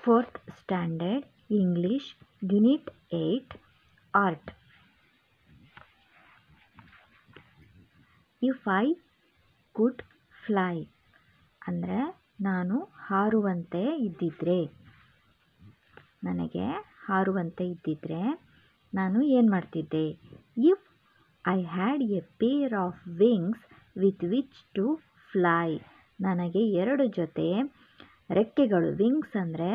4th Standard English Unit 8 Art. If I could fly ಅಂದರೆ ನಾನು ಹಾರುವಂತೆ ಇದ್ದಿದ್ರೆ, ನನಗೆ ಹಾರುವಂತೆ ಇದ್ದಿದ್ರೆ ನಾನು ಏನು ಮಾಡ್ತಿದ್ದೆ? If I had a pair of wings with which to fly, ನನಗೆ 2 ಜೊತೆ ರೆಕ್ಕೆಗಳು, ವಿಂಗ್ಸ್ ಅಂದರೆ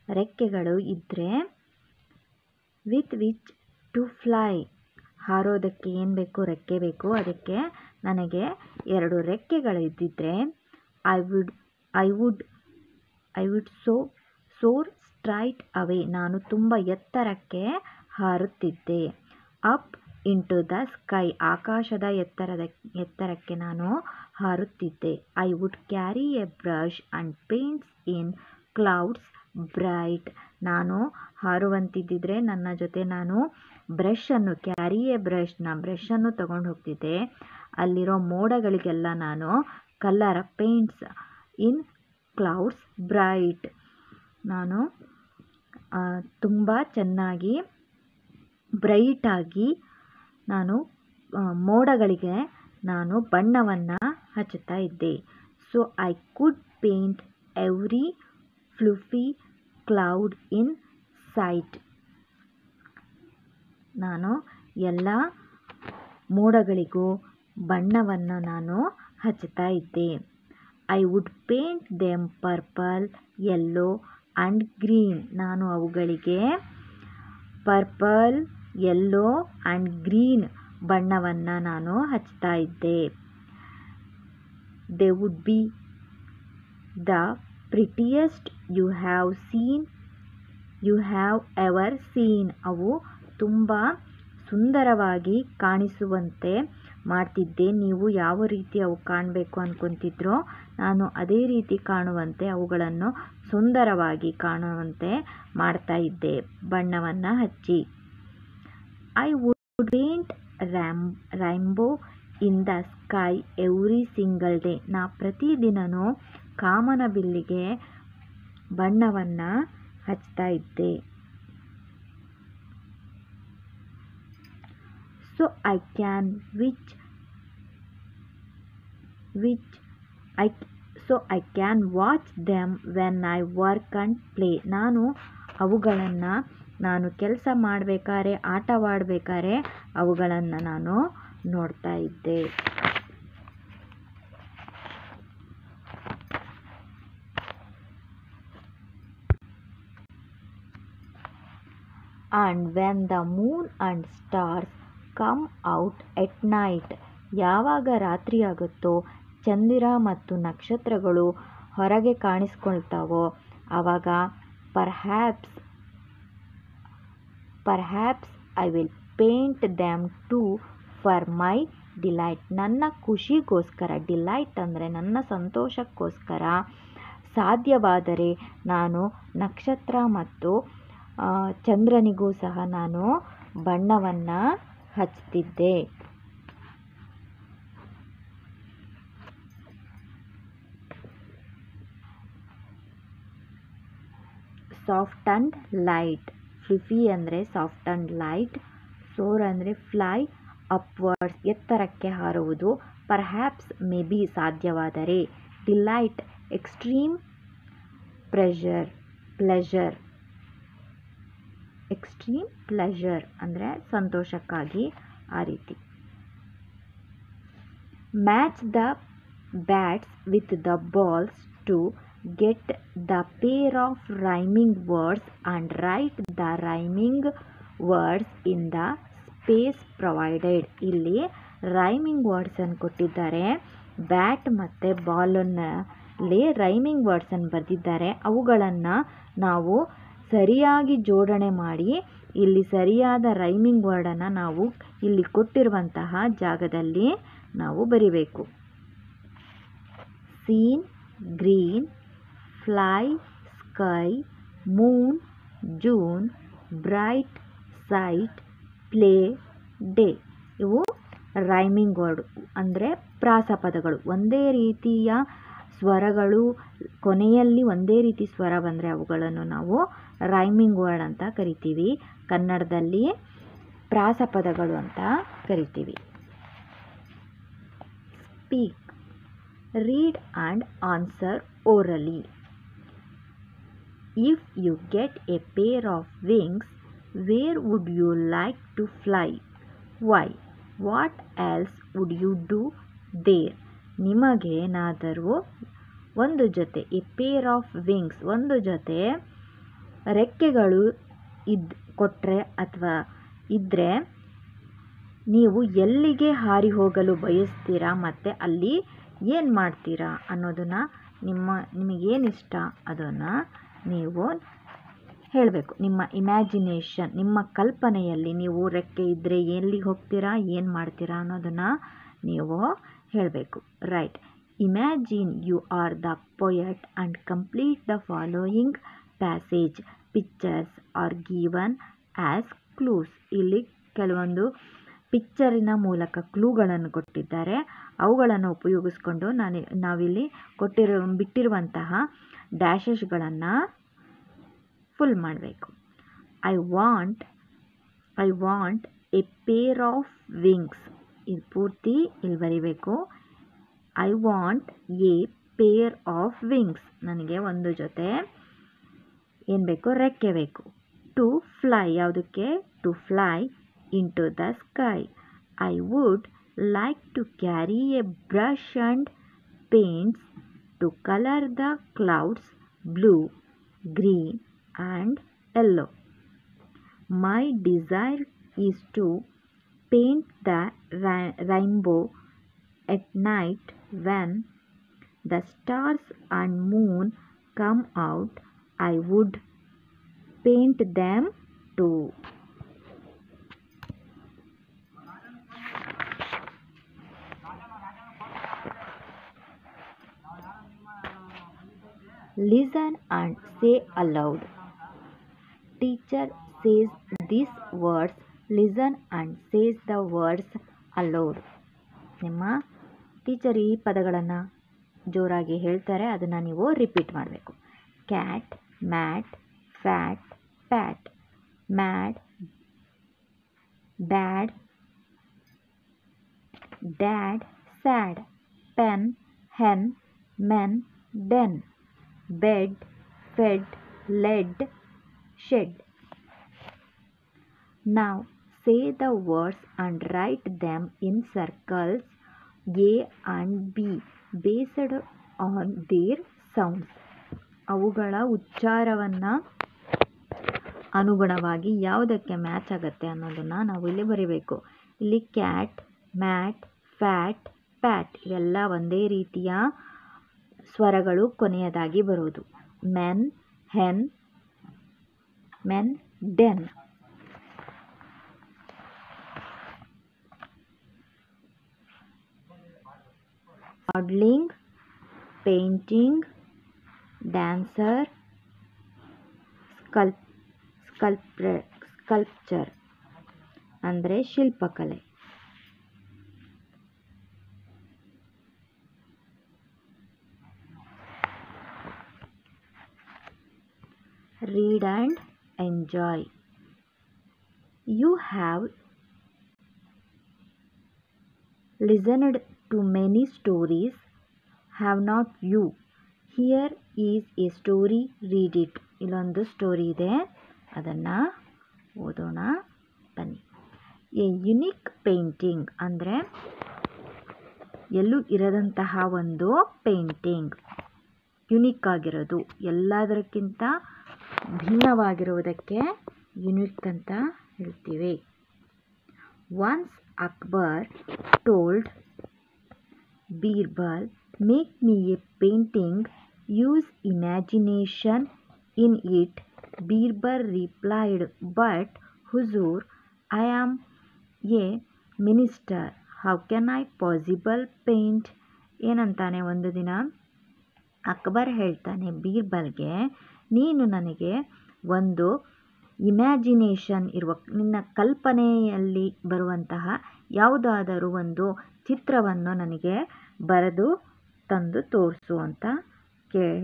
ರೆಕ್ಕೆಗಳು ಇದ್ದರೆ, ವಿತ್ ವಿಚ್ ಟು ಫ್ಲೈ ಹಾರೋದಕ್ಕೆ ಏನು ಬೇಕು? ರೆಕ್ಕೆ ಬೇಕು. ಅದಕ್ಕೆ ನನಗೆ 2 ರೆಕ್ಕೆಗಳು ಇದ್ದಿದ್ದರೆ I would soar straight away, ನಾನು ತುಂಬ ಎತ್ತರಕ್ಕೆ ಹಾರುತ್ತಿದ್ದೆ. ಅಪ್ ಇಂಟು ದ ಸ್ಕೈ, ಆಕಾಶದ ಎತ್ತರಕ್ಕೆ ನಾನು ಹಾರುತ್ತಿದ್ದೆ. I would carry a brush and paints in clouds bright, ನಾನು ಹಾರುವಂತಿದ್ದಿದ್ರೆ ನನ್ನ ಜೊತೆ ನಾನು ಬ್ರಷನ್ನು, ಕ್ಯಾರಿ ಎ ಬ್ರಷನ್ನು ತಗೊಂಡು ಹೋಗ್ತಿದ್ದೆ. ಅಲ್ಲಿರೋ ಮೋಡಗಳಿಗೆಲ್ಲ ನಾನು ಪೇಂಟ್ಸ್ ಇನ್ ಕ್ಲೌಡ್ಸ್ ಬ್ರೈಟ್, ನಾನು ತುಂಬ ಚೆನ್ನಾಗಿ ಬ್ರೈಟಾಗಿ ನಾನು ಮೋಡಗಳಿಗೆ ನಾನು ಬಣ್ಣವನ್ನು ಹಚ್ಚುತ್ತಾ ಇದ್ದೆ. So I could paint every fluffy cloud in sight, ನಾನು ಎಲ್ಲ ಮೋಡಗಳಿಗೂ ಬಣ್ಣವನ್ನು ನಾನು ಹಚ್ಚುತ್ತಾ ಇದ್ದೆ. I would paint them purple, yellow and green, ನಾನು ಅವುಗಳಿಗೆ ಪರ್ಪಲ್, ಯೆಲ್ಲೋ ಆ್ಯಂಡ್ ಗ್ರೀನ್ ಬಣ್ಣವನ್ನು ನಾನು ಹಚ್ತಾ ಇದ್ದೆ. They would be the prettiest you have ever seen, ಅವು ತುಂಬ ಸುಂದರವಾಗಿ ಕಾಣಿಸುವಂತೆ ಮಾಡ್ತಿದ್ದೆ. ನೀವು ಯಾವ ರೀತಿ ಅವು ಕಾಣಬೇಕು ಅಂದ್ಕೊತಿದ್ರೋ ನಾನು ಅದೇ ರೀತಿ ಕಾಣುವಂತೆ, ಅವುಗಳನ್ನು ಸುಂದರವಾಗಿ ಕಾಣುವಂತೆ ಮಾಡ್ತಾ ಇದ್ದೆ ಬಣ್ಣವನ್ನು ಹಚ್ಚಿ. I would paint rainbow in the sky every single day, ನಾ ಪ್ರತಿದಿನವೂ ಕಾಮನಬಿಲ್ಲಿಗೆ ಬಣ್ಣವನ್ನು ಹಚ್ತಾ ಇದ್ದೆ. So I can watch them when I work and play, ನಾನು ಅವುಗಳನ್ನು, ನಾನು ಕೆಲಸ ಮಾಡಬೇಕಾದ್ರೆ, ಆಟವಾಡಬೇಕಾದ್ರೆ ಅವುಗಳನ್ನು ನಾನು ನೋಡ್ತಾ ಇದ್ದೆ. And when the moon and stars come out at night, ಯಾವಾಗ ರಾತ್ರಿ ಆಗುತ್ತೋ ಚಂದಿರ ಮತ್ತು ನಕ್ಷತ್ರಗಳು ಹೊರಗೆ ಕಾಣಿಸ್ಕೊಳ್ತಾವೋ ಆವಾಗ perhaps I will paint them to for my delight, ನನ್ನ ಖುಷಿಗೋಸ್ಕರ, ಡಿಲೈಟ್ ಅಂದರೆ ನನ್ನ ಸಂತೋಷಕ್ಕೋಸ್ಕರ ಸಾಧ್ಯವಾದರೆ ನಾನು ನಕ್ಷತ್ರ ಮತ್ತು ಚಂದ್ರನಿಗೂ ಸಹ ನಾನು ಬಣ್ಣವನ್ನು ಹಚ್ತಿದ್ದೆ. ಸಾಫ್ಟ್ ಆ್ಯಂಡ್ ಲೈಟ್, ಫ್ಲುಫಿ ಅಂದರೆ ಸಾಫ್ಟ್ ಆ್ಯಂಡ್ ಲೈಟ್, ಸೋರ್ ಅಂದರೆ ಫ್ಲೈ ಅಪ್ವರ್ಡ್ಸ್ ಎತ್ತರಕ್ಕೆ ಹಾರುವುದು, ಪರ್ಹ್ಯಾಪ್ಸ್ ಮೇ ಬಿ ಸಾಧ್ಯವಾದರೆ, ಡಿಲೈಟ್ ಎಕ್ಸ್ಟ್ರೀಮ್ ಪ್ಲೆಷರ್ ಅಂದರೆ ಸಂತೋಷಕ್ಕಾಗಿ ಆ ರೀತಿ. Match the bats with the balls to get the pair of rhyming words and write the rhyming words in the space provided, ಇಲ್ಲಿ rhyming ವರ್ಡ್ಸನ್ನು ಕೊಟ್ಟಿದ್ದಾರೆ, ಬ್ಯಾಟ್ ಮತ್ತು ಬಾಲಲ್ಲಿ ರೈಮಿಂಗ್ ವರ್ಡ್ಸನ್ನು ಬರೆದಿದ್ದಾರೆ, ಅವುಗಳನ್ನು ನಾವು ಸರಿಯಾಗಿ ಜೋಡಣೆ ಮಾಡಿ ಇಲ್ಲಿ ಸರಿಯಾದ ರೈಮಿಂಗ್ ವರ್ಡನ್ನು ನಾವು ಇಲ್ಲಿ ಕೊಟ್ಟಿರುವಂತಹ ಜಾಗದಲ್ಲಿ ನಾವು ಬರಿಬೇಕು. Scene, green, fly, sky, moon, June, bright, sight, play, day, ಇವು ರೈಮಿಂಗ್ ವರ್ಡ್ ಅಂದರೆ ಪ್ರಾಸಪದಗಳು. ಒಂದೇ ರೀತಿಯ ಸ್ವರಗಳು ಕೊನೆಯಲ್ಲಿ ಒಂದೇ ರೀತಿ ಸ್ವರ ಬಂದರೆ ಅವುಗಳನ್ನು ನಾವು ರೈಮಿಂಗ್ ವರ್ಡ್ ಅಂತ ಕರಿತೀವಿ. ಕನ್ನಡದಲ್ಲಿ ಪ್ರಾಸಪದಗಳು ಅಂತ ಕರಿತೀವಿ. Speak, read and answer orally. If you get a pair of wings, where would you like to fly? Why? What else would you do there? ನಿಮಗೆ ಏನಾದರೂ ಒಂದು ಜೊತೆ ಎ ಪೇರ್ ಆಫ್ ವಿಂಗ್ಸ್, ಒಂದು ಜೊತೆ ರೆಕ್ಕೆಗಳು ಕೊಟ್ಟರೆ ಅಥವಾ ಇದ್ದರೆ ನೀವು ಎಲ್ಲಿಗೆ ಹಾರಿ ಹೋಗಲು ಬಯಸ್ತೀರಾ ಮತ್ತು ಅಲ್ಲಿ ಏನು ಮಾಡ್ತೀರಾ ಅನ್ನೋದನ್ನು ನಿಮಗೇನಿಷ್ಟ ಅದನ್ನು ನೀವು ಹೇಳಬೇಕು. ನಿಮ್ಮ ಇಮ್ಯಾಜಿನೇಷನ್, ನಿಮ್ಮ ಕಲ್ಪನೆಯಲ್ಲಿ ನೀವು ರೆಕ್ಕೆ ಇದ್ದರೆ ಎಲ್ಲಿಗೆ ಹೋಗ್ತೀರಾ, ಏನು ಮಾಡ್ತೀರಾ ಅನ್ನೋದನ್ನು ನೀವು ಹೇಳಬೇಕು. Right. Imagine you are the poet and complete the following passage. Pictures are given as clues. ಇಲ್ಲಿ ಕೆಲವೊಂದು ಪಿಕ್ಚರಿನ ಮೂಲಕ ಕ್ಲೂಗಳನ್ನು ಕೊಟ್ಟಿದ್ದಾರೆ. ಅವುಗಳನ್ನು ಉಪಯೋಗಿಸ್ಕೊಂಡು ನಾವಿಲ್ಲಿ ಬಿಟ್ಟಿರುವಂತಹ ಡ್ಯಾಶಸ್ಗಳನ್ನು ಫುಲ್ ಮಾಡಬೇಕು. I want a pair of wings. ಇದು ಪೂರ್ತಿ ಇಲ್ಲಿ ಬರಿಬೇಕು. I want a pair of wings. ನನಗೆ ಒಂದು ಜೊತೆ ಏನು ಬೇಕು, ರೆಕ್ಕೆ ಬೇಕು. ಟು ಫ್ಲೈ, ಯಾವುದಕ್ಕೆ? To fly into the sky. I would like to carry a brush and paints to color the clouds blue, green and yellow. My desire is to paint the rainbow at night when the stars and moon come out. I would paint them too. Listen and say aloud. Teacher says these words. Listen and says the words aloud. ನಿಮ್ಮ teacher ಈ ಪದಗಳನ್ನು ಜೋರಾಗಿ ಹೇಳ್ತಾರೆ, ಅದನ್ನು ನೀವು repeat ಮಾಡಬೇಕು. Cat, mat, fat, pat. Mad, bad, dad, sad. Pen, hen, men, den. bed, fed, led, shed. Now say the words and write them in circles A and B based on their sounds. ಅವುಗಳ ಉಚ್ಚಾರವನ್ನು ಅನುಗುಣವಾಗಿ ಯಾವುದಕ್ಕೆ match ಆಗುತ್ತೆ ಅನ್ನೋದನ್ನು ನಾವು ಇಲ್ಲಿ ಬರೀಬೇಕು. ಇಲ್ಲಿ cat, mat, fat, Pat ಇವೆಲ್ಲ ಒಂದೇ ರೀತಿಯ ಸ್ವರಗಳು ಕೊನೆಯದಾಗಿ ಬರುವುದು. Men, hen, men, den. Modelling, painting, dancer, sculpture ಅಂದರೆ ಶಿಲ್ಪಕಲೆ. Read and enjoy. You have listened to many stories, have not you? Here is a story, read it. ಇಲ್ಲೊಂದು ಸ್ಟೋರಿ ಇದೆ, ಅದನ್ನು ಓದೋಣ ಬನ್ನಿ. ಎ ಯುನಿಕ್ ಪೇಂಟಿಂಗ್ ಅಂದರೆ ಎಲ್ಲೂ ಇರದಂತಹ ಒಂದು ಪೇಂಟಿಂಗ್. ಯುನಿಕ್ ಆಗಿರೋದು, ಎಲ್ಲದಕ್ಕಿಂತ ಭಿನ್ನವಾಗಿರುವುದಕ್ಕೆ ಯುನಿಕ್ ಅಂತ ಹೇಳ್ತೀವಿ. Once Akbar told Birbal, make me a painting, use imagination in it. Birbal replied, but ಹುಜೂರ್, I am a minister, how can I possible paint. ಏನಂತಾನೆ ಒಂದು ದಿನ ಅಕ್ಬರ್ ಹೇಳ್ತಾನೆ ಬೀರ್ಬಲ್ಗೆ, ನೀನು ನನಗೆ ಒಂದು ಇಮ್ಯಾಜಿನೇಷನ್ ಇರುವ, ನಿನ್ನ ಕಲ್ಪನೆಯಲ್ಲಿ ಬರುವಂತಹ ಯಾವುದಾದರೂ ಒಂದು ಚಿತ್ರವನ್ನು ನನಗೆ ಬರೆದು ತಂದು ತೋರಿಸು ಅಂತ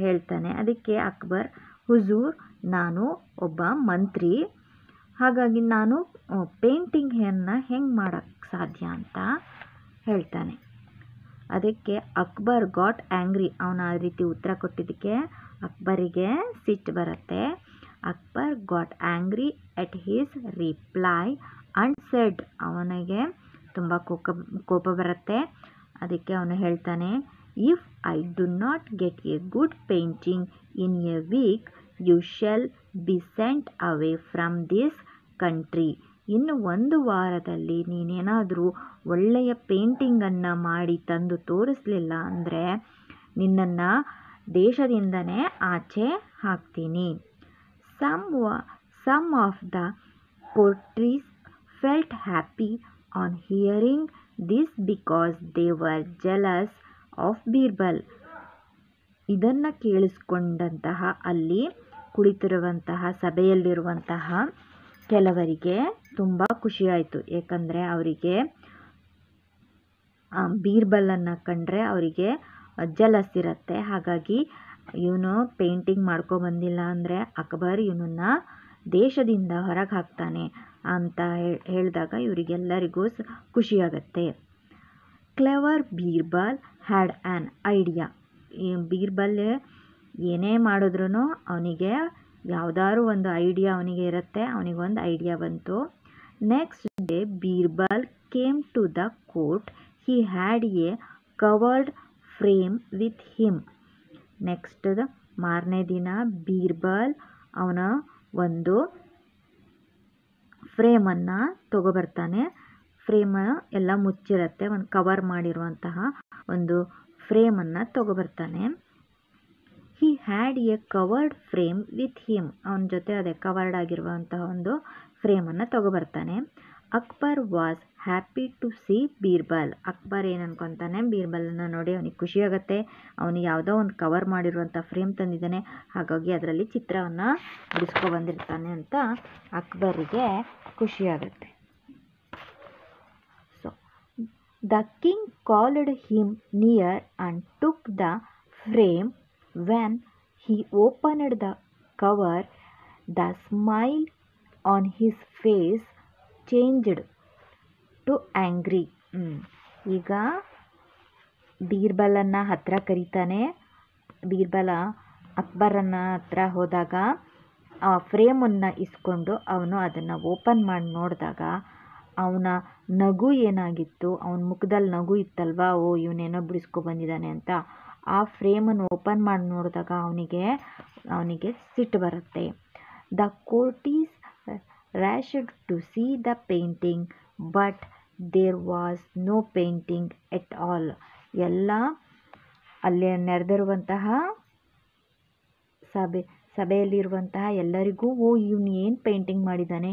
ಹೇಳ್ತಾನೆ. ಅದಕ್ಕೆ ಅಕ್ಬರ್, ಹುಜೂರ್, ನಾನು ಒಬ್ಬ ಮಂತ್ರಿ, ಹಾಗಾಗಿ ನಾನು ಪೇಂಟಿಂಗನ್ನು ಹೆಂಗೆ ಮಾಡೋಕ್ಕೆ ಸಾಧ್ಯ ಅಂತ ಹೇಳ್ತಾನೆ. ಅದಕ್ಕೆ ಅಕ್ಬರ್ ಗಾಟ್ ಆ್ಯಂಗ್ರಿ. ಅವನು ಆ ರೀತಿ ಉತ್ತರ ಕೊಟ್ಟಿದ್ದಕ್ಕೆ ಅಕ್ಬರಿಗೆ ಸಿಟ್ಟು ಬರುತ್ತೆ. Akbar got angry at his reply and said. ಅವನಿಗೆ ತುಂಬ ಕೋಪ ಬರುತ್ತೆ. ಅದಕ್ಕೆ ಅವನು ಹೇಳ್ತಾನೆ, if I do not get a good painting in a week you shall be sent away from this country. ಇನ್ನು 1 ವಾರದಲ್ಲಿ ನೀನೇನಾದರೂ ಒಳ್ಳೆಯ ಪೇಂಟಿಂಗನ್ನು ಮಾಡಿ ತಂದು ತೋರಿಸಲಿಲ್ಲ ಅಂದರೆ ನಿನ್ನನ್ನು ದೇಶದಿಂದನೇ ಆಚೆ ಹಾಕ್ತೀನಿ. Some of the courtiers felt happy on hearing this because they were jealous of Birbal. ಇದನ್ನು ಕೇಳಿಸ್ಕೊಂಡಂತಹ ಅಲ್ಲಿ ಕುಳಿತಿರುವಂತಹ ಸಭೆಯಲ್ಲಿರುವಂತಹ ಕೆಲವರಿಗೆ ತುಂಬ ಖುಷಿಯಾಯಿತು. ಏಕೆಂದರೆ ಅವರಿಗೆ ಬೀರ್ಬಲನ್ನು ಕಂಡ್ರೆ ಅವರಿಗೆ ಜಲಸ್ ಇರುತ್ತೆ. ಹಾಗಾಗಿ ಇವನು ಪೇಂಟಿಂಗ್ ಮಾಡ್ಕೊಬಂದಿಲ್ಲ ಅಂದರೆ ಅಕ್ಬರ್ ಇವನನ್ನು ದೇಶದಿಂದ ಹೊರಗೆ ಹಾಕ್ತಾನೆ ಅಂತ ಹೇಳಿದಾಗ ಇವರಿಗೆಲ್ಲರಿಗೂ ಖುಷಿಯಾಗತ್ತೆ. Clever Birbal had an idea. ಈ ಬೀರ್ಬಲ್ ಏನೇ ಮಾಡಿದ್ರೂ ಅವನಿಗೆ ಯಾವುದಾದ್ರು ಒಂದು ಐಡಿಯಾ ಅವನಿಗೆ ಇರುತ್ತೆ. ಅವನಿಗೊಂದು ಐಡಿಯಾ ಬಂತು. Next day Birbal came to the court. He had a covered frame with him. Next ಮಾರನೇ ದಿನ ಬೀರ್ಬಲ್ ಅವನ ಒಂದು ಫ್ರೇಮನ್ನು ತಗೊಬರ್ತಾನೆ. ಫ್ರೇಮ್ ಎಲ್ಲ ಮುಚ್ಚಿರುತ್ತೆ. ಒಂದು ಕವರ್ ಮಾಡಿರುವಂತಹ ಒಂದು ಫ್ರೇಮನ್ನು ತಗೊಬರ್ತಾನೆ. He had a covered frame with him. ಅವನ ಜೊತೆ ಅದೇ ಕವರ್ಡ್ ಆಗಿರುವಂತಹ ಒಂದು ಫ್ರೇಮನ್ನು ತಗೊಬರ್ತಾನೆ. Akbar was happy to see Birbal. Akbar ಏನು ಅನ್ಕೊತಾನೆ, ಬೀರ್ಬಲನ್ನು ನೋಡಿ ಅವನಿಗೆ ಖುಷಿಯಾಗತ್ತೆ. ಅವನು ಯಾವುದೋ ಒಂದು ಕವರ್ ಮಾಡಿರುವಂಥ ಫ್ರೇಮ್ ತಂದಿದ್ದಾನೆ, ಹಾಗಾಗಿ ಅದರಲ್ಲಿ ಚಿತ್ರವನ್ನು ಬಿಡಿಸ್ಕೊಬಂದಿರ್ತಾನೆ ಅಂತ ಅಕ್ಬರಿಗೆ ಖುಷಿಯಾಗತ್ತೆ. So the king called him near and took the frame. When he opened the cover, the smile on his face changed to angry. ಈಗ ಬೀರ್ಬಲನ್ನು ಹತ್ರ ಕರೀತಾನೆ. ಬೀರ್ಬಲ ಅಕ್ಬರನ್ನ ಹತ್ರ ಹೋದಾಗ ಆ ಫ್ರೇಮನ್ನು ಇಸ್ಕೊಂಡು ಅವನು ಅದನ್ನು ಓಪನ್ ಮಾಡಿ ನೋಡಿದಾಗ ಅವನ ನಗು ಏನಾಗಿತ್ತು, ಅವನ ಮುಖದಲ್ಲಿ ನಗು ಇತ್ತಲ್ವಾ, ಓ ಇವನೇನೋ ಬಿಡಿಸ್ಕೊಬಂದಿದ್ದಾನೆ ಅಂತ. ಆ ಫ್ರೇಮನ್ನು ಓಪನ್ ಮಾಡಿ ನೋಡಿದಾಗ ಅವನಿಗೆ ಸಿಟ್ಟು ಬರುತ್ತೆ. The courtiers rushed to see the painting but there was no painting at all. ಎಲ್ಲ ಅಲ್ಲಿ ನೆರೆದಿರುವಂತಹ ಸಭೆಯಲ್ಲಿರುವಂತಹ ಎಲ್ಲರಿಗೂ ಓ ಇವನು ಏನು ಪೇಂಟಿಂಗ್ ಮಾಡಿದ್ದಾನೆ,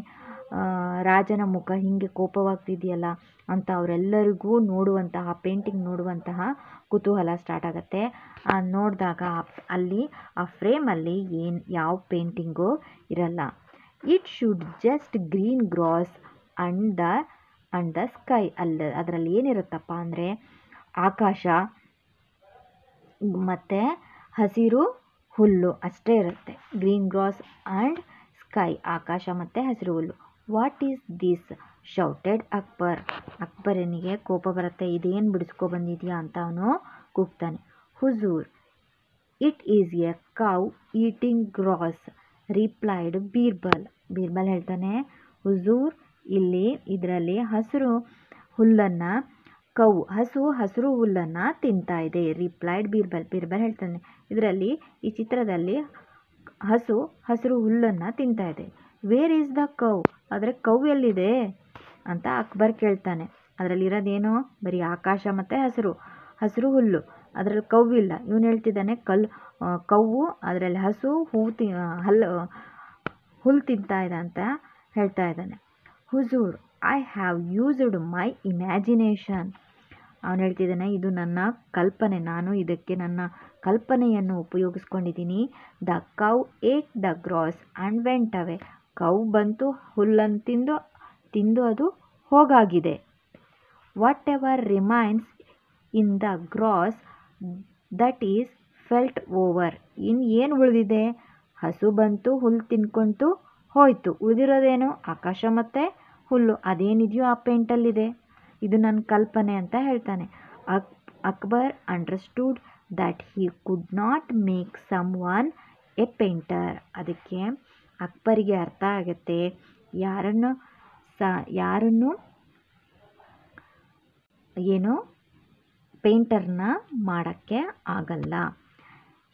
ರಾಜನ ಮುಖ ಹೀಗೆ ಕೋಪವಾಗ್ತಿದೆಯಲ್ಲ ಅಂತ ಅವರೆಲ್ಲರಿಗೂ ಪೇಂಟಿಂಗ್ ನೋಡುವಂತಹ ಕುತೂಹಲ ಸ್ಟಾರ್ಟ್ ಆಗುತ್ತೆ. ನೋಡಿದಾಗ ಅಲ್ಲಿ ಆ ಫ್ರೇಮಲ್ಲಿ ಯಾವ ಪೇಂಟಿಂಗು ಇರಲ್ಲ. It should just green grass and the sky. ಅದರಲ್ಲಿ ಏನಿರುತ್ತಪ್ಪ ಅಂದರೆ ಆಕಾಶ ಮತ್ತು ಹಸಿರು ಹುಲ್ಲು ಅಷ್ಟೇ ಇರುತ್ತೆ. ಗ್ರೀನ್ ಗ್ರಾಸ್ ಆ್ಯಂಡ್ ಸ್ಕೈ, ಆಕಾಶ ಮತ್ತು ಹಸಿರು ಹುಲ್ಲು. What is this shouted Akbar. ಅಕ್ಬರನಿಗೆ ಕೋಪ ಬರುತ್ತೆ. ಇದೇನು ಬಿಡಿಸ್ಕೊಬಂದಿದೆಯಾ ಅಂತ ಅವನು ಕೂಗ್ತಾನೆ. ಹುಜೂರ್, it is a cow eating grass replied Birbal. Birbal ಹೇಳ್ತಾನೆ, ಹುಜೂರ್, ಇದರಲ್ಲಿ ಹಸಿರು ಹುಲ್ಲನ್ನು ಹಸಿರು ಹುಲ್ಲನ್ನು ತಿಂತಾ ಇದೆ. ರಿಪ್ಲೈಡ್ ಬೀರ್ಬಲ್. ಬೀರ್ಬಲ್ ಹೇಳ್ತಾನೆ, ಈ ಚಿತ್ರದಲ್ಲಿ ಹಸಿರು ಹುಲ್ಲನ್ನು ತಿಂತಾ ಇದೆ. Wear is the cow. ಆದರೆ ಕೌ ಎಲ್ಲಿದೆ ಅಂತ ಅಕ್ಬರ್ ಕೇಳ್ತಾನೆ. ಅದರಲ್ಲಿರೋದೇನು ಬರೀ ಆಕಾಶ ಮತ್ತು ಹಸಿರು ಹುಲ್ಲು, ಅದರಲ್ಲಿ ಕವ್ವಿಲ್ಲ. ಇವನು ಹೇಳ್ತಿದ್ದಾನೆ ಕವ್ವು ಅದರಲ್ಲಿ ಹುಲ್ಲು ತಿಂತಾ ಇದೆ ಅಂತ ಹೇಳ್ತಾ ಇದ್ದಾನೆ. ಹುಜೂರ್, I have used my imagination. ಅವನು ಹೇಳ್ತಿದ್ದಾನೆ, ಇದು ನನ್ನ ಕಲ್ಪನೆ, ನಾನು ಇದಕ್ಕೆ ನನ್ನ ಕಲ್ಪನೆಯನ್ನು ಉಪಯೋಗಿಸ್ಕೊಂಡಿದ್ದೀನಿ. The cow ate the grass and went away. Cow ಬಂತು, ಹುಲ್ಲನ್ನು ತಿಂದು ಅದು ಹೋಗಾಗಿದೆ. Whatever remains in the grass that is felt over. ಏನು ಉಳಿದಿದೆ? ಹಸು ಬಂತು, ಹುಲ್ಲು ತಿನ್ಕೊಂತು ಹೋಯಿತು. ಉಳಿದಿರೋದೇನು? ಆಕಾಶ ಮತ್ತು ಹುಲ್ಲು. ಅದೇನಿದೆಯೋ ಆ ಪೇಂಟಲ್ಲಿದೆ. ಇದು ನನ್ನ ಕಲ್ಪನೆ ಅಂತ ಹೇಳ್ತಾನೆ. Akbar understood that he could not make someone a painter. ಅದಕ್ಕೆ ಅಕ್ಬರಿಗೆ ಅರ್ಥ ಆಗುತ್ತೆ ಯಾರನ್ನು ಏನು ಪೇಂಟರ್ನ ಮಾಡೋಕ್ಕೆ ಆಗಲ್ಲ.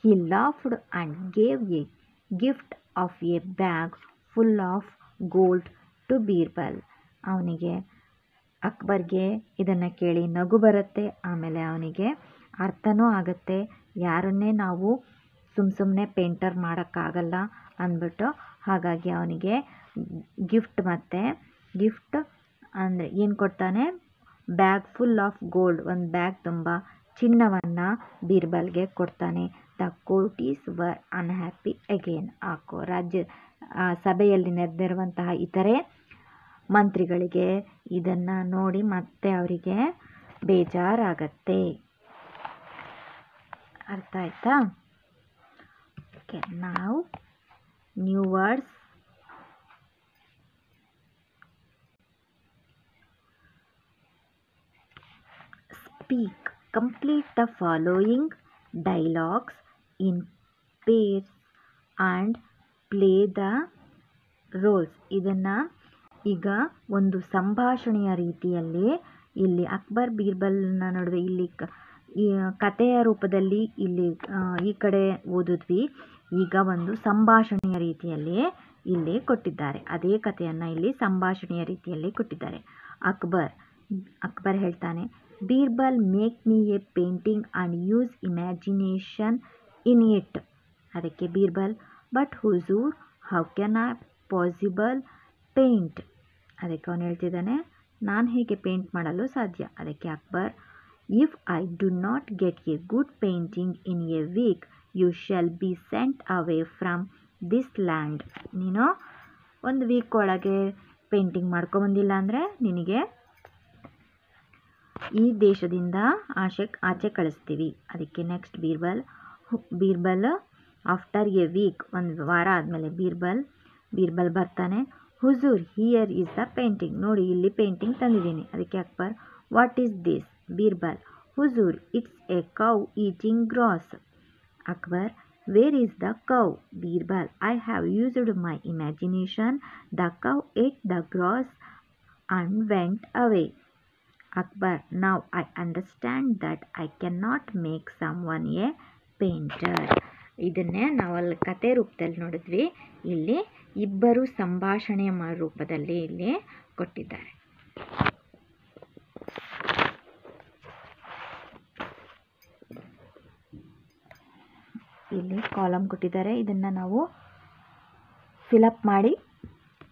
He laughed and gave a gift of a bag full of gold to Birbal. ಅವನಿಗೆ ಅಕ್ಬರ್ಗೆ ಇದನ್ನು ಕೇಳಿ ನಗು ಬರುತ್ತೆ. ಆಮೇಲೆ ಅವನಿಗೆ ಅರ್ಥನೂ ಆಗುತ್ತೆ, ಯಾರನ್ನೇ ನಾವು ಸುಮ್ಮನೆ ಪೇಂಟರ್ ಮಾಡೋಕ್ಕಾಗಲ್ಲ ಅಂದ್ಬಿಟ್ಟು. ಹಾಗಾಗಿ ಅವನಿಗೆ ಗಿಫ್ಟ್ ಅಂದರೆ ಏನು ಕೊಡ್ತಾನೆ? ಬ್ಯಾಗ್ ಫುಲ್ ಆಫ್ ಗೋಲ್ಡ್, ಒಂದು ಬ್ಯಾಗ್ ತುಂಬ ಚಿನ್ನವನ್ನು ಬೀರ್ಬಲ್ಗೆ ಕೊಡ್ತಾನೆ. The courtiers were unhappy again. ಸಭೆಯಲ್ಲಿ ನೆರೆದಿರುವಂತಹ ಇತರೆ ಮಂತ್ರಿಗಳಿಗೆ ಇದನ್ನು ನೋಡಿ ಮತ್ತೆ ಅವರಿಗೆ ಬೇಜಾರಾಗತ್ತೆ. ಅರ್ಥ ಆಯ್ತಾ? ಓಕೆ, ನಾವು new words. Speak. Complete the following dialogues in pairs and play the roles. ಇದನ್ನು ಈಗ ಒಂದು ಸಂಭಾಷಣೆಯ ರೀತಿಯಲ್ಲಿ ಇಲ್ಲಿ ಅಕ್ಬರ್ ಬೀರ್ಬಲ್ನ ನಡುವೆ ಇಲ್ಲಿ ಈ ಕಥೆಯ ರೂಪದಲ್ಲಿ ಇಲ್ಲಿ ಈ ಕಡೆ ಓದಿದ್ವಿ. ಈಗ ಒಂದು ಸಂಭಾಷಣೆಯ ರೀತಿಯಲ್ಲಿ ಇಲ್ಲಿ ಕೊಟ್ಟಿದ್ದಾರೆ. ಅದೇ ಕಥೆಯನ್ನು ಇಲ್ಲಿ ಸಂಭಾಷಣೆಯ ರೀತಿಯಲ್ಲಿ ಕೊಟ್ಟಿದ್ದಾರೆ. ಅಕ್ಬರ್ ಹೇಳ್ತಾನೆ, Birbal make me a painting and use imagination in it. ಅದಕ್ಕೆ ಬೀರ್ಬಲ್, ಬಟ್ ಹುಜೂರ್ how can I possible paint. ಅದಕ್ಕೆ ಅವನು ಹೇಳ್ತಿದ್ದಾನೆ, ನಾನು ಹೇಗೆ ಪೇಂಟ್ ಮಾಡಲು ಸಾಧ್ಯ. ಅದಕ್ಕೆ Akbar, if I do not get a good painting in a week you shall be sent away from this land. ನೀನು ಒಂದು ವೀಕ್ ಒಳಗೆ ಪೇಂಟಿಂಗ್ ಮಾಡ್ಕೊಬಂದಿಲ್ಲ ಅಂದರೆ ನಿನಗೆ ಈ ದೇಶದಿಂದ ಆಚೆ ಕಳಿಸ್ತೀವಿ. ಅದಕ್ಕೆ next Birbal after a week, ಒಂದು ವಾರ ಆದಮೇಲೆ ಬೀರ್ಬಲ್ ಬರ್ತಾನೆ. ಹುಜೂರ್ ಹಿಯರ್ ಈಸ್ ದ ಪೇಂಟಿಂಗ್. ನೋಡಿ, ಇಲ್ಲಿ ಪೇಂಟಿಂಗ್ ತಂದಿದ್ದೀನಿ. ಅದಕ್ಕೆ Akbar, what is this? Birbal, ಹುಜೂರ್ it's a cow eating grass. Akbar, where is the cow? Birbal, I have used my imagination. The cow ate the grass and went away. Akbar, now I understand that I cannot make someone a painter. ಇದನ್ನೇ ನಾವಲ್ಲಿ ಕತೆ ರೂಪದಲ್ಲಿ ನೋಡಿದ್ವಿ. ಇಲ್ಲಿ ಇಬ್ಬರು ಸಂಭಾಷಣೆ ರೂಪದಲ್ಲಿ ಇಲ್ಲಿ ಕೊಟ್ಟಿದ್ದಾರೆ. ಇಲ್ಲಿ ಕಾಲಮ್ ಕೊಟ್ಟಿದ್ದಾರೆ. ಇದನ್ನು ನಾವು ಫಿಲಪ್ ಮಾಡಿ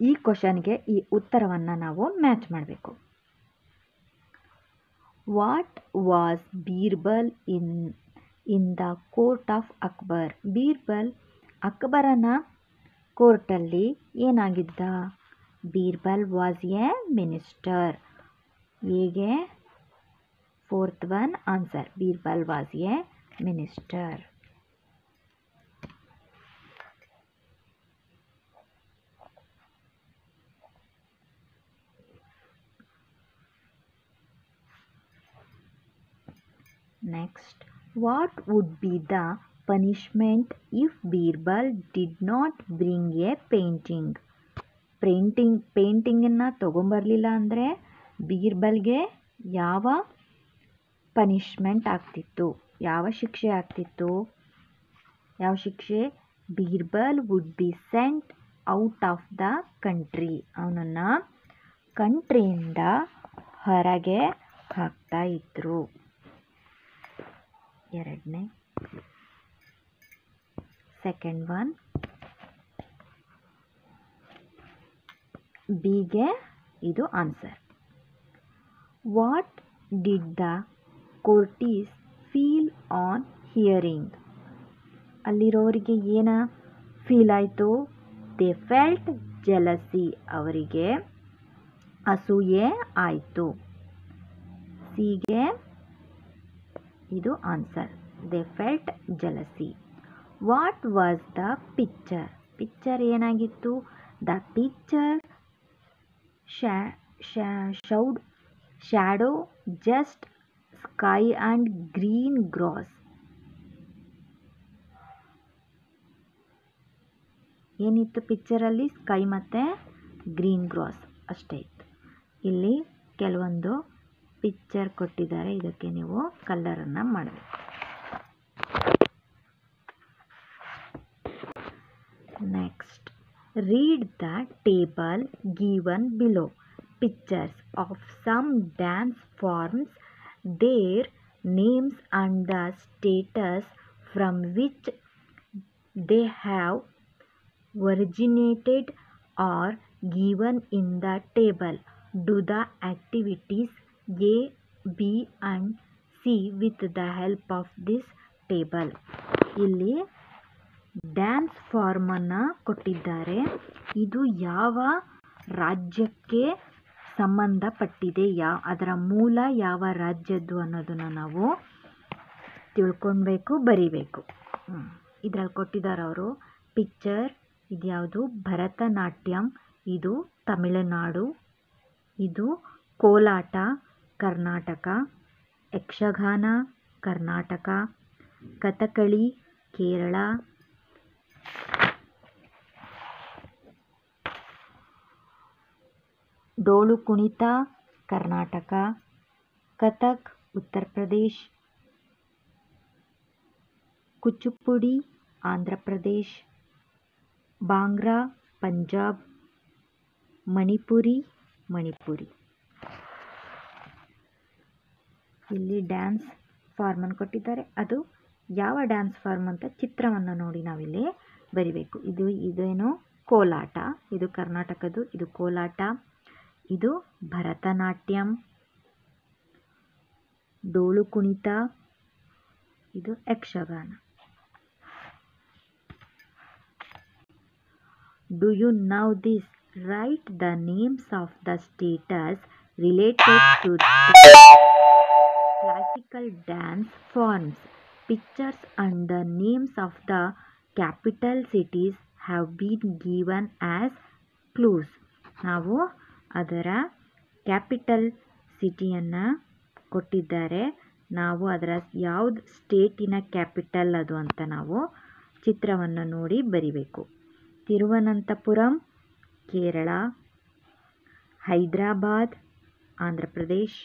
ಈ ಕ್ವಶನ್ಗೆ ಈ ಉತ್ತರವನ್ನು ನಾವು ಮ್ಯಾಚ್ ಮಾಡಬೇಕು. What was Birbal in the court of Akbar? Birbal ಅಕ್ಬರನ ಕೋರ್ಟಲ್ಲಿ ಏನಾಗಿದ್ದ? Birbal was a minister. ಹೇಗೆ? Fourth one answer. Birbal was a minister. Next, what would be the punishment if Birbal did not bring a painting? ಪೇಂಟಿಂಗನ್ನು ತೊಗೊಂಬರಲಿಲ್ಲ ಅಂದರೆ ಬೀರ್ಬಲ್ಗೆ ಯಾವ ಪನಿಷ್ಮೆಂಟ್ ಆಗ್ತಿತ್ತು? ಯಾವ ಶಿಕ್ಷೆ ಆಗ್ತಿತ್ತು? ಯಾವ ಶಿಕ್ಷೆ? Birbal would be scent out of the country. ಅವನನ್ನು ಕಂಟ್ರಿಯಿಂದ ಹೊರಗೆ ಹಾಕ್ತಾ ಇದ್ರು. ಎರಡನೇ. ಸೆಕೆಂಡ್ ಒನ್ ಬಿಗೆ ಇದು answer. What did the courtiers feel on hearing? ಅಲ್ಲಿರೋರಿಗೆ ಏನು ಫೀಲ್ ಆಯಿತು? They felt jealousy. ಅವರಿಗೆ ಅಸೂಯೆ ಆಯಿತು. ಸಿಗೆ ಇದು answer. They felt jealousy. What was the picture? Picture ಏನಾಗಿತ್ತು? The picture showed shadow, just sky and green grass. ಏನಿತ್ತು ಪಿಕ್ಚರಲ್ಲಿ? ಸ್ಕೈ ಮತ್ತು ಗ್ರೀನ್ ಗ್ರಾಸ್ ಅಷ್ಟೇ ಇತ್ತು. ಇಲ್ಲಿ ಕೆಲವೊಂದು ಪಿಕ್ಚರ್ ಕೊಟ್ಟಿದ್ದಾರೆ, ಇದಕ್ಕೆ ನೀವು ಕಲರನ್ನು ಮಾಡಬೇಕು. Next, read the table given below. Pictures of some dance forms, their names and the status from which they have originated are given in the table. Do the activities A, B and C with the help of this table. ಇಲ್ಲಿ dance ಫಾರ್ಮನ್ನು ಕೊಟ್ಟಿದ್ದಾರೆ. ಇದು ಯಾವ ರಾಜ್ಯಕ್ಕೆ ಸಂಬಂಧಪಟ್ಟಿದೆ, ಅದರ ಮೂಲ ಯಾವ ರಾಜ್ಯದ್ದು ಅನ್ನೋದನ್ನು ನಾವು ತಿಳ್ಕೊಳ್ಬೇಕು, ಬರಿಬೇಕು. ಇದರಲ್ಲಿ ಕೊಟ್ಟಿದ್ದಾರೆ ಅವರು ಪಿಕ್ಚರ್. ಇದ್ಯಾವುದು? ಭರತನಾಟ್ಯಂ, ಇದು ತಮಿಳುನಾಡು. ಇದು ಕೋಲಾಟ, ಕರ್ನಾಟಕ. ಯಕ್ಷಗಾನ, ಕರ್ನಾಟಕ. ಕಥಕಳಿ, ಕೇರಳ. ಡೋಲು ಕುಣಿತ, ಕರ್ನಾಟಕ. ಕಥಕ್, ಉತ್ತರ ಪ್ರದೇಶ್. ಕುಚುಪುಡಿ, ಆಂಧ್ರ ಪ್ರದೇಶ್. ಬಾಂಗ್ರಾ, ಪಂಜಾಬ್. ಮಣಿಪುರಿ. ಇಲ್ಲಿ ಡ್ಯಾನ್ಸ್ ಫಾರ್ಮನ್ನು ಕೊಟ್ಟಿದ್ದಾರೆ. ಅದು ಯಾವ ಡ್ಯಾನ್ಸ್ ಫಾರ್ಮ್ ಅಂತ ಚಿತ್ರವನ್ನು ನೋಡಿ ನಾವಿಲ್ಲಿ ಬರಿಬೇಕು. ಇದೇನು? ಕೋಲಾಟ. ಇದು ಕರ್ನಾಟಕದ್ದು. ಇದು ಕೋಲಾಟ. ಇದು ಭರತನಾಟ್ಯಂ. ಡೋಲು ಕುಣಿತ. ಇದು Yakshagana. Do you know this? Write the names of the states related to the classical dance forms. Pictures and the names of the capital cities have been given as clues. ನಾವು ಅದರ ಕ್ಯಾಪಿಟಲ್ ಸಿಟಿಯನ್ನು ಕೊಟ್ಟಿದ್ದಾರೆ. ನಾವು ಅದರ ಯಾವ್ದು ಸ್ಟೇಟಿನ ಕ್ಯಾಪಿಟಲ್ ಅದು ಅಂತ ನಾವು ಚಿತ್ರವನ್ನು ನೋಡಿ ಬರಿಬೇಕು. ತಿರುವನಂತಪುರಂ, ಕೇರಳ. ಹೈದರಾಬಾದ್, ಆಂಧ್ರ ಪ್ರದೇಶ್.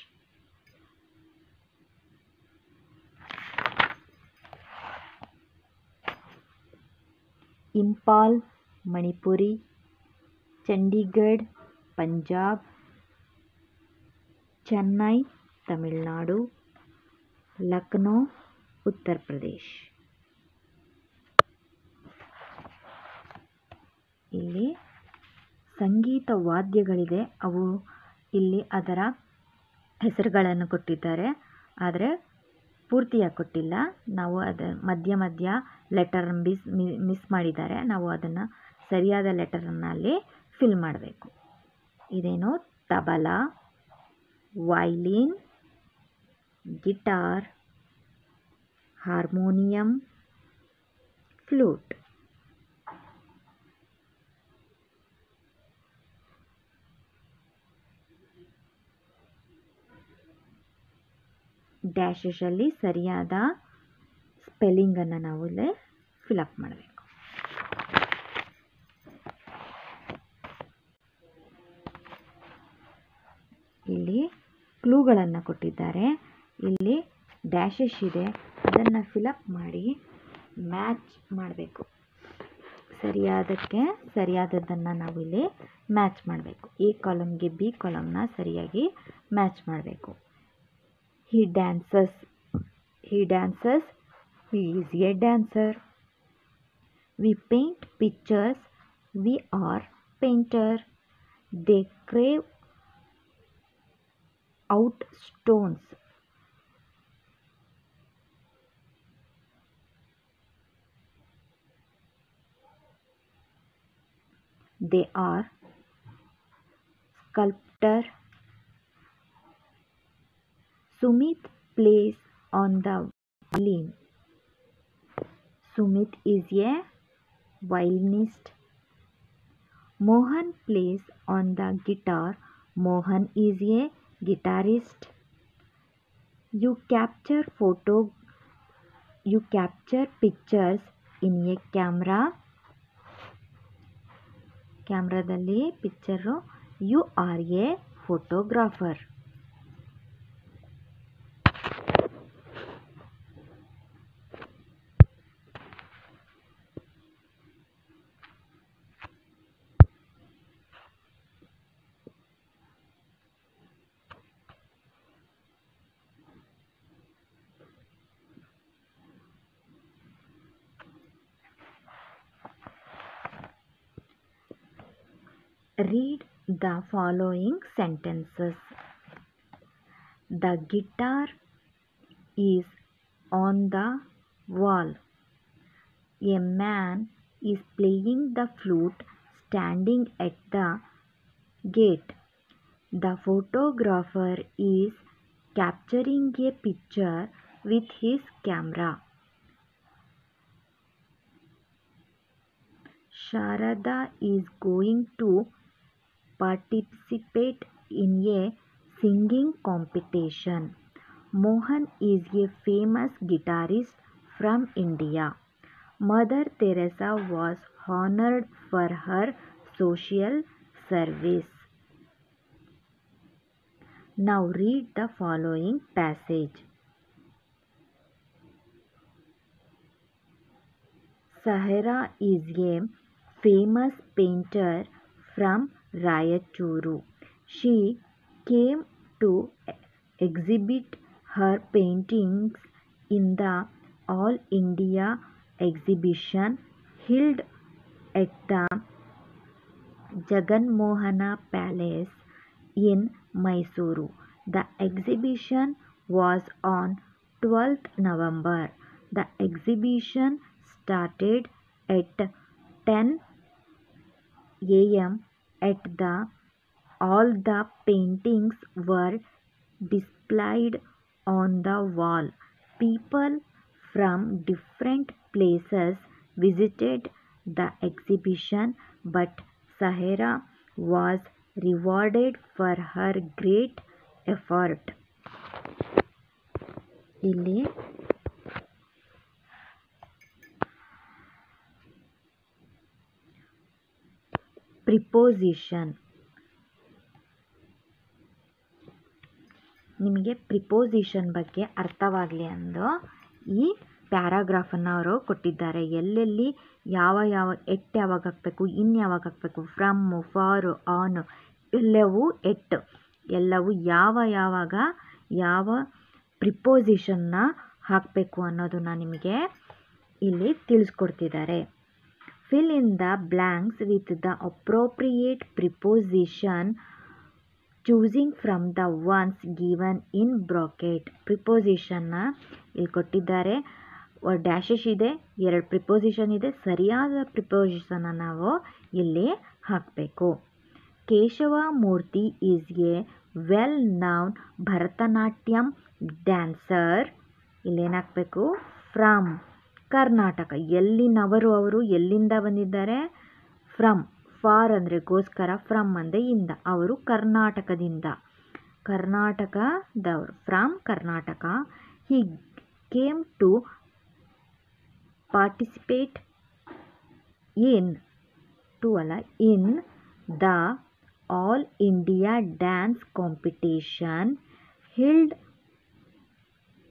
ಇಂಪಾಲ್, ಮಣಿಪುರಿ. ಚಂಡೀಗಢ್, ಪಂಜಾಬ್. ಚೆನ್ನೈ, ತಮಿಳುನಾಡು. ಲಕ್ನೋ, ಉತ್ತರ ಪ್ರದೇಶ್. ಇಲ್ಲಿ ಸಂಗೀತ ವಾದ್ಯಗಳಿದೆ, ಅವು ಇಲ್ಲಿ ಅದರ ಹೆಸರುಗಳನ್ನು ಕೊಟ್ಟಿದ್ದಾರೆ, ಆದರೆ ಪೂರ್ತಿಯಾಗಿ ಕೊಟ್ಟಿಲ್ಲ. ನಾವು ಮಧ್ಯ ಲೆಟರ್ ಮಿಸ್ ಮಾಡಿದ್ದಾರೆ. ನಾವು ಅದನ್ನು ಸರಿಯಾದ ಲೆಟರನ್ನು ಅಲ್ಲಿ ಫಿಲ್ ಮಾಡಬೇಕು. ಇದೇನು? Tabla, violin, guitar, harmonium, flute. ಡ್ಯಾಶಲ್ಲಿ ಸರಿಯಾದ ಸ್ಪೆಲ್ಲಿಂಗನ್ನು ನಾವು ಇಲ್ಲಿ ಫಿಲಪ್ ಮಾಡಬೇಕು. ಇಲ್ಲಿ ಕ್ಲೂಗಳನ್ನು ಕೊಟ್ಟಿದ್ದಾರೆ. ಇಲ್ಲಿ ಡ್ಯಾಶಸ್ ಇದೆ, ಅದನ್ನು ಫಿಲಪ್ ಮಾಡಿ ಮ್ಯಾಚ್ ಮಾಡಬೇಕು. ಸರಿಯಾದದ್ದನ್ನು ನಾವು ಇಲ್ಲಿ ಮ್ಯಾಚ್ ಮಾಡಬೇಕು. ಎ ಕಾಲಮ್ಗೆ ಬಿ ಕಾಲಮ್ನ ಸರಿಯಾಗಿ ಮ್ಯಾಚ್ ಮಾಡಬೇಕು. He dances. He is a dancer. We paint pictures. We are painter. They carve out stones. They are sculptor. Sumit plays on the violin. Sumit is a violinist. Mohan plays on the guitar. Mohan is a guitarist. You capture pictures in a camera. ಕ್ಯಾಮ್ರಾದಲ್ಲಿ picture. You are a photographer. Read the following sentences. The guitar is on the wall. A man is playing the flute standing at the gate. The photographer is capturing a picture with his camera. Sharada is going to participate in a singing competition. Mohan is a famous guitarist from India. Mother Teresa was honored for her social service. Now read the following passage. Sahara is a famous painter from Rayachuru. She came to exhibit her paintings in the All India exhibition held at the Jaganmohana Palace in Mysuru. The exhibition was on 12th November. The exhibition started at 10 a.m. All the paintings were displayed on the wall. People from different places visited the exhibition, but Sahara was rewarded for her great effort. ಇಲ್ಲಿ preposition. ನಿಮಗೆ preposition ಬಗ್ಗೆ ಅರ್ಥವಾಗಲಿ ಅಂದು ಈ ಪ್ಯಾರಾಗ್ರಾಫನ್ನು ಅವರು ಕೊಟ್ಟಿದ್ದಾರೆ. ಎಲ್ಲೆಲ್ಲಿ ಯಾವ ಎಟ್ ಯಾವಾಗ ಹಾಕಬೇಕು, ಇನ್ ಯಾವಾಗ ಹಾಕಬೇಕು, ಫ್ರಮ್, ಫಾರ್, ಆನ್ ಎಲ್ಲವೂ ಎಟ್ ಎಲ್ಲವೂ ಯಾವಾಗ ಯಾವ ಪ್ರಿಪೋಸಿಷನ್ನ ಹಾಕಬೇಕು ಅನ್ನೋದನ್ನು ನಿಮಗೆ ಇಲ್ಲಿ ತಿಳಿಸ್ಕೊಡ್ತಿದ್ದಾರೆ. Fill in the blanks with the appropriate preposition choosing from the ones given in bracket. ಪ್ರಿಪೋಸಿಷನ್ನ ಇಲ್ಲಿ ಕೊಟ್ಟಿದ್ದಾರೆ. ಡ್ಯಾಶಸ್ ಇದೆ, 2 ಪ್ರಿಪೋಸಿಷನ್ ಇದೆ. ಸರಿಯಾದ ಪ್ರಿಪೋಸಿಷನ್ನ ನಾವು ಇಲ್ಲಿ ಹಾಕಬೇಕು. Keshava Murthy is a well known Bharatanatyam dancer. ಇಲ್ಲೇನು ಹಾಕಬೇಕು? ಫ್ರಮ್ ಕರ್ನಾಟಕ. ಎಲ್ಲಿನವರು ಅವರು, ಎಲ್ಲಿಂದ ಬಂದಿದ್ದಾರೆ? ಫ್ರಮ್. ಫಾರ್ ಅಂದರೆ ಗೋಸ್ಕರ, ಫ್ರಮ್ ಅಂದರೆ ಇಂದ. ಅವರು ಕರ್ನಾಟಕದಿಂದ, ಕರ್ನಾಟಕದವರು. From Karnataka. He came to participate in the all India dance competition held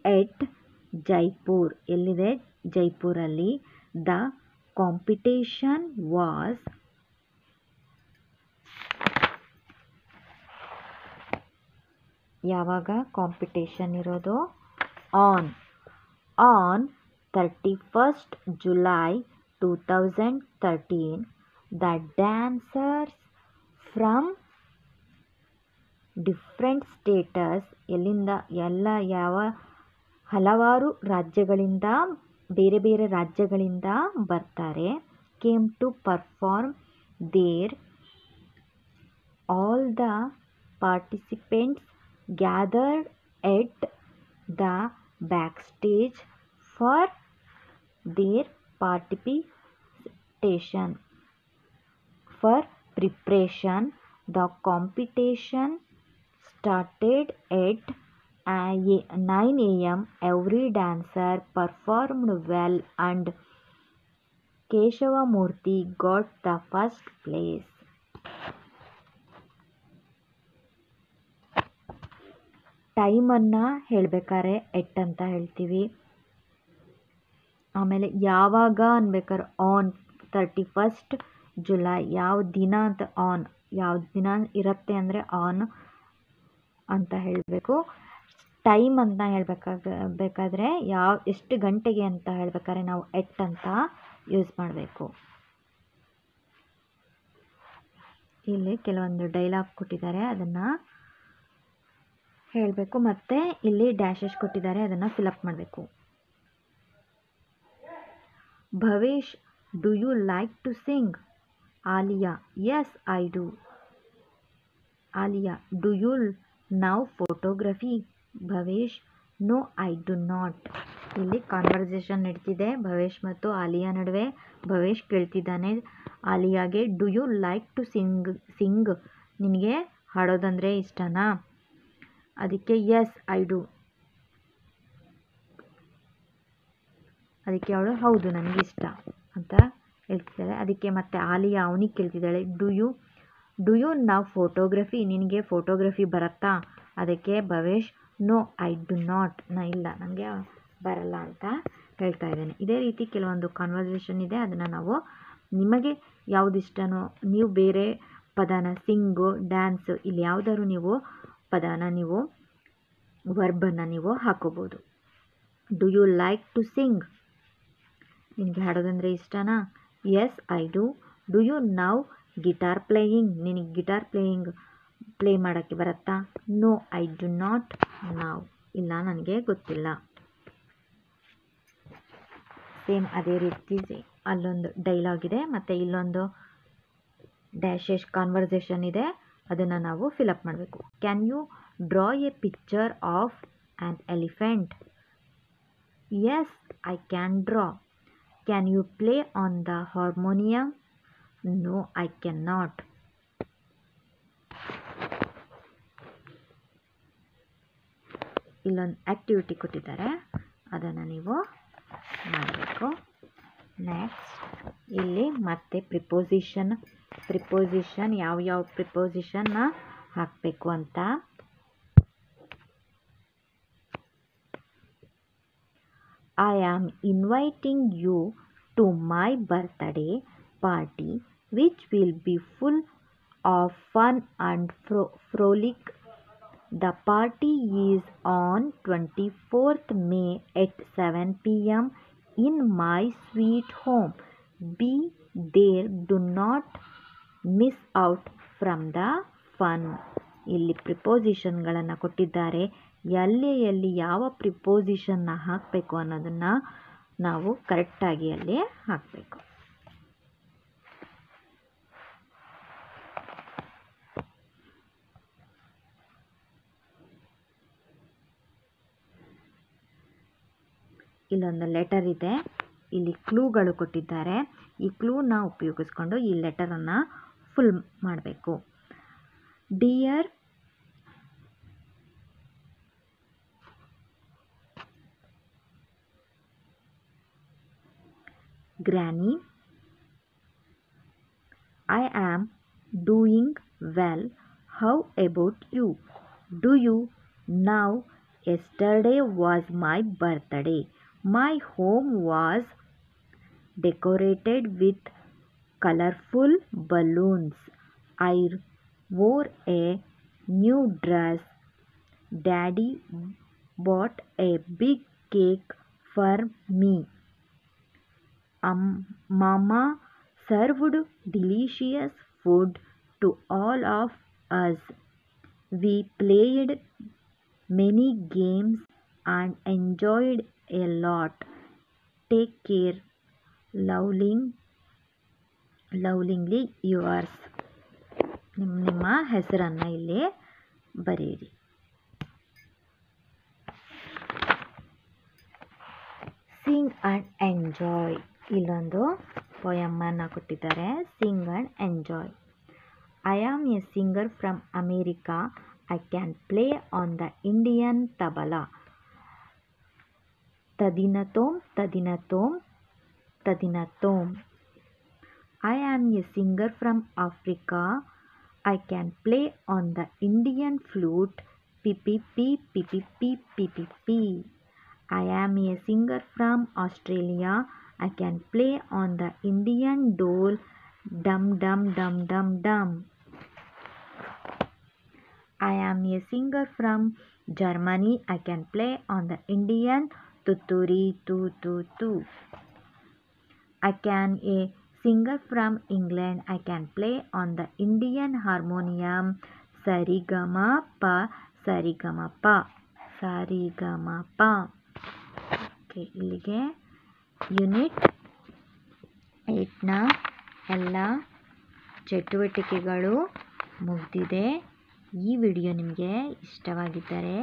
at Jaipur. ಎಲ್ಲಿದೆ? ಜೈಪುರಲ್ಲಿ. ದ ಕಾಂಪಿಟೇಷನ್ ವಾಸ್ ಯಾವಾಗ ಕಾಂಪಿಟೇಷನ್ ಇರೋದು? On 31st July 2013. The dancers from different states. ಎಲ್ಲಿಂದ? ಹಲವಾರು ರಾಜ್ಯಗಳಿಂದ, ಬೇರೆ ಬೇರೆ ರಾಜ್ಯಗಳಿಂದ ಬರ್ತಾರೆ. Came to perform there. All the participants gathered at the back stage for their participation. For preparation, the competition started at 9 a.m. Every dancer performed well and Keshavamurthy got the first place. ಟೈಮನ್ನು ಹೇಳಬೇಕಾದ್ರೆ ಎಟ್ ಅಂತ ಹೇಳ್ತೀವಿ. ಆಮೇಲೆ ಯಾವಾಗ ಅನ್ಬೇಕಾದ್ರೆ on 31st July, ಯಾವ ದಿನ ಅಂತ on, ಯಾವ ದಿನ ಇರುತ್ತೆ ಅಂದರೆ ಆನ್ ಅಂತ ಹೇಳಬೇಕು. ಟೈಮ್ ಅಂತ ಬೇಕಾದರೆ ಎಷ್ಟು ಗಂಟೆಗೆ ಅಂತ ಹೇಳ್ಬೇಕಾದ್ರೆ ನಾವು ಎಟ್ ಅಂತ ಯೂಸ್ ಮಾಡಬೇಕು. ಇಲ್ಲಿ ಕೆಲವೊಂದು ಡೈಲಾಗ್ ಕೊಟ್ಟಿದ್ದಾರೆ, ಅದನ್ನು ಹೇಳಬೇಕು. ಮತ್ತು ಇಲ್ಲಿ ಡ್ಯಾಶಸ್ ಕೊಟ್ಟಿದ್ದಾರೆ, ಅದನ್ನು ಫಿಲಪ್ ಮಾಡಬೇಕು. Bhavesh, do you like to sing? Alia, yes I do. Alia, do you know photography? Bhavesh, no I do not. ಇಲ್ಲಿ ಕಾನ್ವರ್ಸೇಷನ್ ನಡೀತಿದೆ ಭವೇಶ್ ಮತ್ತು ಆಲಿಯಾ ನಡುವೆ. ಭವೇಶ್ ಕೇಳ್ತಿದ್ದಾನೆ ಆಲಿಯಾಗೆ, do you like to sing? ನಿನಗೆ ಹಾಡೋದಂದರೆ ಇಷ್ಟನಾ? ಅದಕ್ಕೆ ಎಸ್ ಐ ಡು. ಅದಕ್ಕೆ ಅವಳು ಹೌದು ನನಗಿಷ್ಟ ಅಂತ ಹೇಳ್ತಿದ್ದಾಳೆ. ಅದಕ್ಕೆ ಮತ್ತೆ ಆಲಿಯಾ ಅವನಿಗೆ ಕೇಳ್ತಿದ್ದಾಳೆ, ಡು ಯು ನವ್ ಫೋಟೋಗ್ರಫಿ? ನಿನಗೆ ಫೋಟೋಗ್ರಫಿ ಬರುತ್ತಾ? ಅದಕ್ಕೆ Bhavesh, no I do not. ಇಲ್ಲ ನನಗೆ ಬರಲ್ಲ ಅಂತ ಹೇಳ್ತಾ ಇದ್ದೇನೆ. ಇದೇ ರೀತಿ ಕೆಲವೊಂದು ಕಾನ್ವರ್ಸೇಷನ್ ಇದೆ, ಅದನ್ನು ನಾವು ನಿಮಗೆ ಯಾವುದು ಇಷ್ಟನೋ ನೀವು ಬೇರೆ ಪದನ, ಸಿಂಗು, ಡ್ಯಾನ್ಸು, ಇಲ್ಲಿ ಯಾವುದಾದ್ರು ನೀವು ಪದನ ನೀವು ವರ್ಬನ್ನು ನೀವು ಹಾಕೋಬೋದು. Do you like to sing? ನಿನಗೆ ಹಾಡೋದಂದರೆ ಇಷ್ಟನಾ? Yes I do. Do you know guitar playing? ನಿನಗೆ ಗಿಟಾರ್ ಪ್ಲೇ ಮಾಡೋಕ್ಕೆ ಬರುತ್ತಾ? No I do not know. ಇಲ್ಲ ನನಗೆ ಗೊತ್ತಿಲ್ಲ. ಸೇಮ್ ಅದೇ ರೀತಿ ಅಲ್ಲೊಂದು ಡೈಲಾಗ್ ಇದೆ ಮತ್ತು ಇಲ್ಲೊಂದು ಡ್ಯಾಶಸ್ ಕಾನ್ವರ್ಸೇಷನ್ ಇದೆ, ಅದನ್ನು ನಾವು ಫಿಲಪ್ ಮಾಡಬೇಕು. Can you draw a picture of an elephant? Yes I can draw. Can you play on the harmonium? No I can not. ಇಲ್ಲೊಂದು ಆ್ಯಕ್ಟಿವಿಟಿ ಕೊಟ್ಟಿದ್ದಾರೆ, ಅದನ್ನು ನೀವು ಮಾಡಬೇಕು. ನೆಕ್ಸ್ಟ್ ಇಲ್ಲಿ ಮತ್ತೆ ಪ್ರಿಪೋಸಿಷನ್ ಯಾವ ಪ್ರಿಪೋಸಿಷನ್ನ ಹಾಕಬೇಕು ಅಂತ. I am inviting you to my birthday party, which will be full of fun and frolic. The party is on 24th May at 7 p.m. in my sweet home. Be there. Do not miss out from the fun. ಇಲ್ಲಿ ಪ್ರಿಪೋಸಿಷನ್ಗಳನ್ನು ಕೊಟ್ಟಿದ್ದಾರೆ. ಎಲ್ಲಿ ಯಾವ ಪ್ರಿಪೋಸಿಷನ್ನ ಹಾಕಬೇಕು ಅನ್ನೋದನ್ನು ನಾವು ಕರೆಕ್ಟಾಗಿ ಅಲ್ಲಿ ಹಾಕಬೇಕು. ಇಲ್ಲೊಂದು ಲೆಟರ್ ಇದೆ, ಇಲ್ಲಿ ಕ್ಲೂಗಳು ಕೊಟ್ಟಿದ್ದಾರೆ. ಈ ಕ್ಲೂನ ಉಪಯೋಗಿಸ್ಕೊಂಡು ಈ ಲೆಟರನ್ನು ಫುಲ್ ಮಾಡಬೇಕು. Dear Granny, I am doing well. How about you? Do you know yesterday was my birthday? My home was decorated with colorful balloons. I wore a new dress. Daddy bought a big cake for me. Mama served delicious food to all of us. We played many games and enjoyed a lot. Take care. Lovingly yours. ನಿಮ್ಮ ಹೆಸರನ್ನು ಇಲ್ಲಿ ಬರೆಯಿರಿ. Sing and enjoy. ಇಲ್ಲೊಂದು ಪೊಯಮನ್ನು ಕೊಟ್ಟಿದ್ದಾರೆ. Sing and enjoy. I am a singer from America. I can play on the Indian tabla. ತದಿನತೋಮ್ ತದಿನತೋಮ್ ತದಿನತೋಮ್. I am a singer from Africa. I can play on the Indian flute. Pipipi pipipi pipipi. I am a singer from Australia. I can play on the Indian dole. Dum dum dum dum dum. I am a singer from Germany. I can play on the Indian tuturi tu tu tu. I can a singer from England. I can play on the Indian harmonium. Sarigama pa sarigama pa sarigama pa. Okay, ಇಲ್ಲಿಗೆ unit 8ನ ಎಲ್ಲ ಚಟುವಟಿಕೆಗಳು ಮುಗಿದಿದೆ. ಈ video ನಿಮಗೆ ಇಷ್ಟವಾಗಿದ್ದರೆ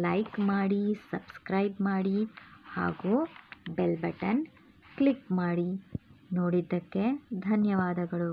like ಮಾಡಿ, subscribe ಮಾಡಿ ಹಾಗೂ bell button click ಮಾಡಿ. ನೋಡಿದ್ದಕ್ಕೆ ಧನ್ಯವಾದಗಳು.